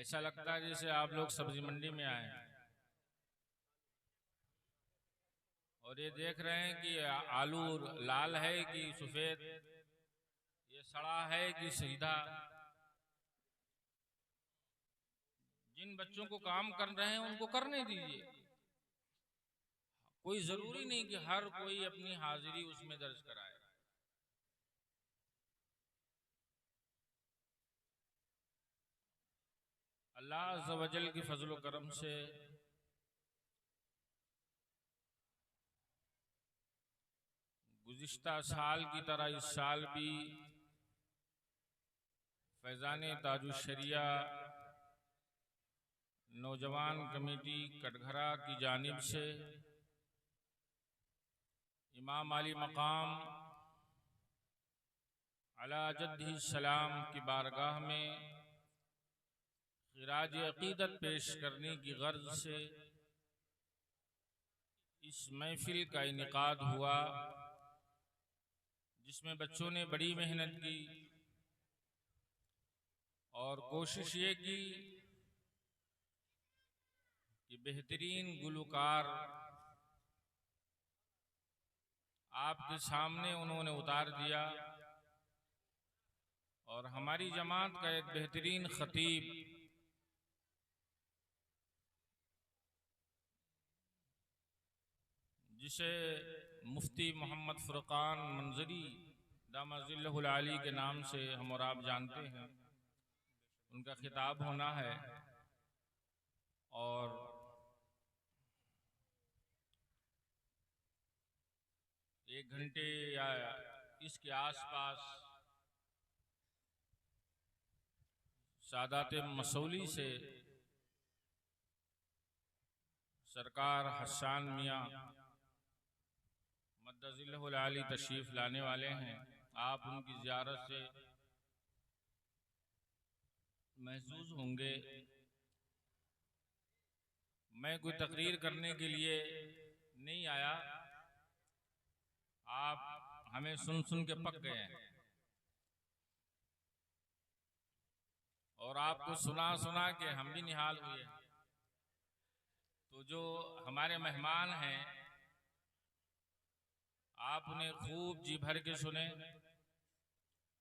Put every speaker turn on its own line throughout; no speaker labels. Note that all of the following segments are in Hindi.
ऐसा लगता है जैसे आप लोग सब्जी मंडी में आए हैं और ये देख रहे हैं कि आलू लाल है कि सफेद, ये सड़ा है कि सीधा। जिन बच्चों को काम कर रहे हैं उनको करने दीजिए, कोई जरूरी नहीं कि हर कोई अपनी हाजिरी उसमें दर्ज कराए। अल्लाह अज़्ज़ व जल की फजल करम से गुज़िश्ता साल की तरह इस साल भी फैज़ान ताजुश्शरिया नौजवान कमेटी कटघरा की जानिब से इमाम आली मकाम अला जद्दी सलाम की बारगाह में खिराज अकीदत पेश करने की गर्ज से इस महफिल का इनेकाद हुआ, जिसमें बच्चों ने बड़ी मेहनत की और कोशिश ये की कि बेहतरीन गुलकार आपके सामने उन्होंने उतार दिया और हमारी जमात का एक बेहतरीन खतीब जिसे मुफ्ती मोहम्मद फुरकान मंजरी दामजिल्लहुल आली के नाम से हम और आप जानते हैं, उनका खिताब होना है और एक घंटे या इसके आसपास सादात मसौली से सरकार हसन मियाँ मद्दजिल्लहुल आली तशरीफ लाने वाले हैं। आप उनकी ज़ियारत से महसूस होंगे। मैं कोई तकरीर करने के लिए नहीं आया, आप हमें सुन सुन के पक गए हैं और आपको सुना सुना के हम भी निहाल हुए। तो जो हमारे मेहमान हैं आप उन्हें खूब जी भर के सुने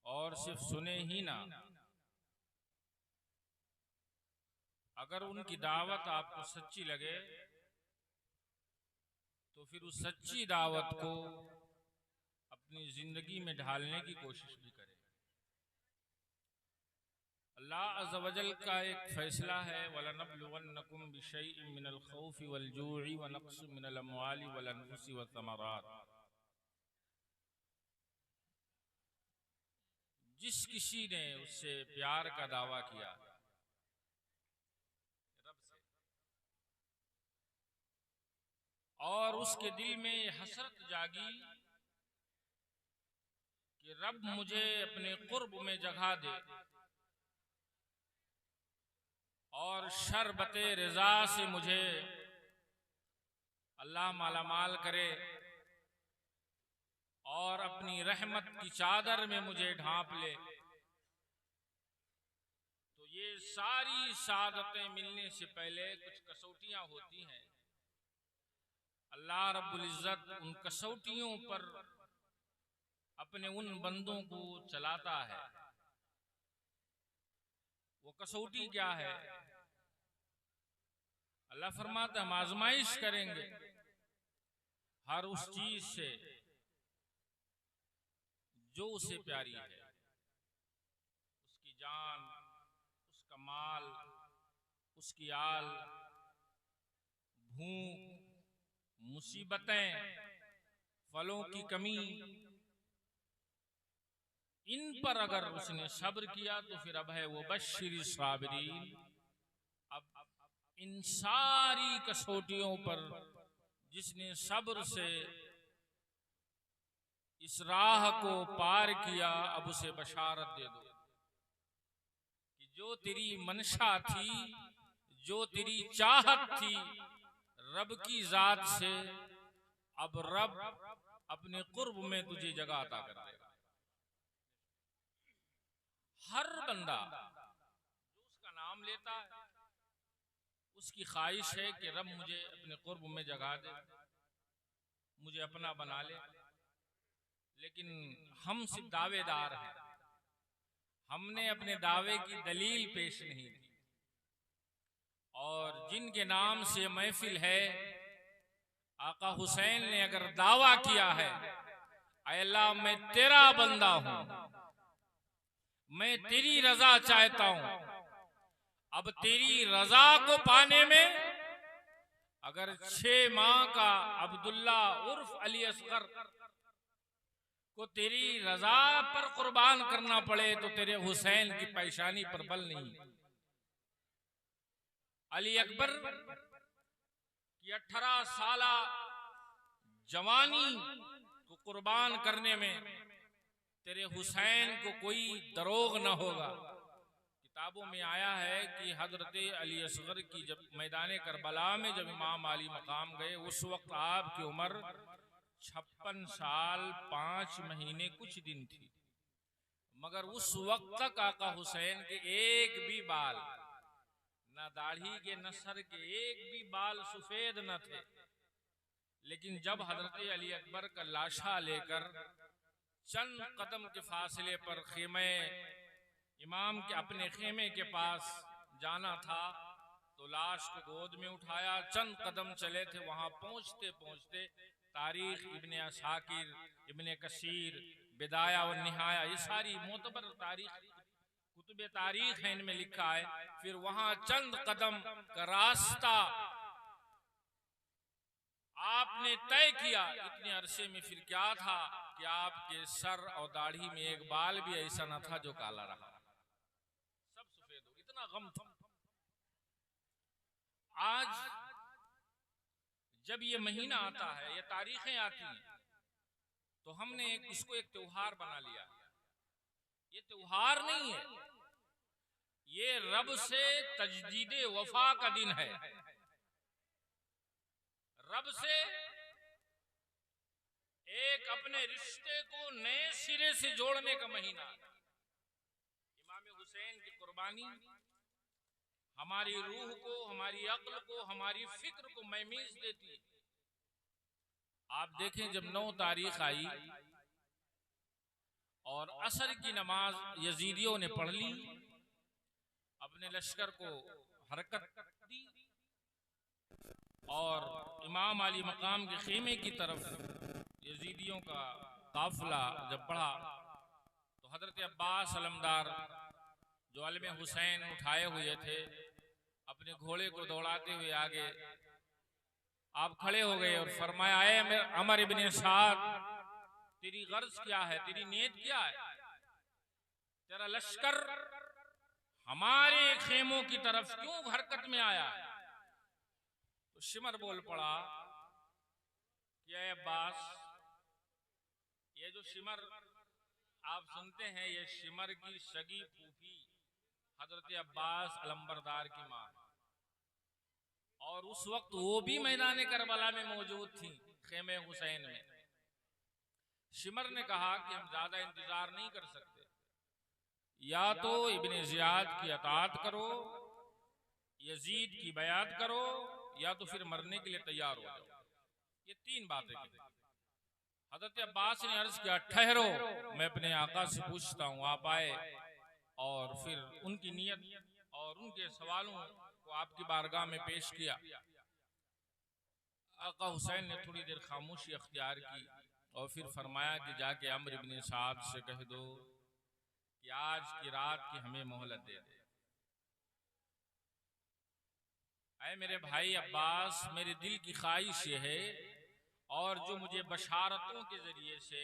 और सिर्फ सुने ही ना, अगर उनकी दावत आपको सच्ची लगे तो फिर उस सच्ची दावत को अपनी जिंदगी में ढालने की कोशिश भी करें। अल्लाह अज़्ज़ व जल का एक फैसला है, वलनब्लुवन्नकुम बिशैइन मिनल खौफि वल जूइ व नक़्सिम मिनल अम्वालि वल अनफुसि वस्समरात। जिस किसी ने उससे प्यार का दावा किया रब से और उसके दिल में हसरत जागी कि रब मुझे अपने कुर्ब में जगह दे और शरबते रज़ा से मुझे अल्लाह मालामाल करे और अपनी रहमत की चादर में मुझे ढांप ले, तो ये सारी सादतें मिलने से पहले कुछ कसौटियां होती हैं। अल्लाह रब्बुल इज्जत उन कसौटियों पर अपने उन बंदों को चलाता है। वो कसौटी क्या है? अल्लाह फरमाता हम आजमाइश करेंगे हर उस चीज से जो उसे प्यारी है, उसकी जान, उसका माल, उसकी आल, भूख, मुसीबतें, फलों की कमी, इन पर अगर उसने सब्र किया तो फिर अब है वो बश्शिर साबिरीन। अब इन सारी कसौटियों पर जिसने सब्र से इस राह को पार किया, अब उसे बशारत दे दो कि जो तेरी मनशा थी, जो तेरी चाहत थी रब की जात से, अब रब अपने कुर्ब में तुझे जगह अता कर देगा। हर बंदा जो उसका नाम नाम लेता है, उसकी ख्वाहिश है कि रब मुझे अपने कुर्ब में जगा दे, मुझे अपना बना ले। लेकिन हम सिर्फ दावेदार हैं, हमने अपने दावे की दलील पेश नहीं की। और जिनके नाम से महफिल है, आका हुसैन ने अगर दावा किया है, अल्लाह मैं तेरा बंदा हूं, मैं तेरी रजा चाहता हूं, अब तेरी रजा को पाने में अगर 6 माह का अब्दुल्ला उर्फ अली असगर को तेरी रजा पर कुर्बान करना पड़े तो तेरे हुसैन की पेशानी पर बल नहीं। अली अकबर की 18 साल जवानी को कुर्बान करने में तेरे हुसैन को कोई दरोग न होगा। किताबों में आया है कि हजरत अली असगर की जब मैदान करबला में जब इमाम अली मकाम गए, उस वक्त आपकी उम्र 56 साल 5 महीने कुछ दिन थी। मगर उस वक्त तक आका हुसैन के एक भी बाल, ना दाढ़ी के न सर के एक भी बाल सफेद न थे। लेकिन जब हजरत अली अकबर का लाशा लेकर चंद कदम के फासले पर खेमे इमाम के अपने खेमे के पास जाना था, तो लाश को गोद में उठाया, चंद कदम चले थे। वहां पहुंचते पहुंचते तारीख इब्ने असाकिर, इब्ने कसीर, बिदाया और निहाया, ये सारी मोतबर तारीख कुतुबे तारीख है, इनमें लिखा है। फिर वहां चंद कदम का रास्ता आपने तय किया। इतने अरसे में फिर क्या था कि आपके सर और दाढ़ी में एक बाल भी ऐसा न था जो काला रहा, सब सफेद हो, इतना गम था। आज जब ये महीना आता है, ये तारीखें आती हैं, तो हमने इसको एक त्योहार बना लिया। ये त्योहार नहीं है, ये रब से तजदीदे वफा का दिन है, रब से एक अपने रिश्ते को नए सिरे से जोड़ने का महीना। इमाम हुसैन की कुर्बानी हमारी रूह को, हमारी अक्ल को, हमारी फिक्र को महमीज देती है। आप देखें, जब 9 तारीख आई और असर की नमाज यजीदियों ने पढ़ ली, अपने लश्कर को हरकत दी और इमाम अली मकाम के खेमे की तरफ यजीदियों का काफिला जब बढ़ा, तो हजरत अब्बास अलमदार जो अलम हुसैन उठाए हुए थे, अपने घोड़े को दौड़ाते हुए आगे आप खड़े हो गए और फरमाया, ऐ अमर इब्ने साद, तेरी गर्ज क्या है, तेरी नीयत क्या है? तेरा लश्कर हमारे खेमों की तरफ क्यों हरकत में आया? तो शिमर बोल पड़ा कि ऐ अब्बास, ये जो शिमर आप सुनते हैं, ये शिमर की सगी फूफी हजरत अब्बास अलंबरदार की मां, और उस वक्त वो भी मैदान करबला में मौजूद थी, खेमे हुसैन में। शिमर ने कहा कि हम ज्यादा इंतजार नहीं कर सकते, या तो इब्ने जियाद की अताअत करो, यजीद की बयात करो, या तो फिर मरने के लिए तैयार हो जाओ। ये 3 बातें की। हजरत अब्बास ने अर्ज किया, ठहरो, मैं अपने आका से पूछता हूँ। आप आए और फिर उनकी नीयत और उनके सवालों को आपकी बारगाह में पेश किया। आका हुसैन ने थोड़ी देर खामोशी अख्तियार की और फिर फरमाया कि जाके अम्र इब्ने साद से कह दो कि आज की रात की हमें मोहलत दे दे। ऐ मेरे भाई अब्बास, मेरे दिल की ख्वाहिश ये है, और जो मुझे बशारतों के जरिए से,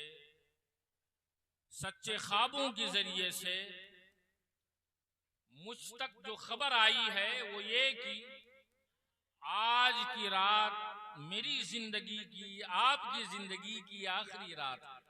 सच्चे ख्वाबों के जरिए से मुझ तक जो खबर आई है, वो ये कि आज की रात मेरी जिंदगी की, आपकी जिंदगी की आखिरी रात है।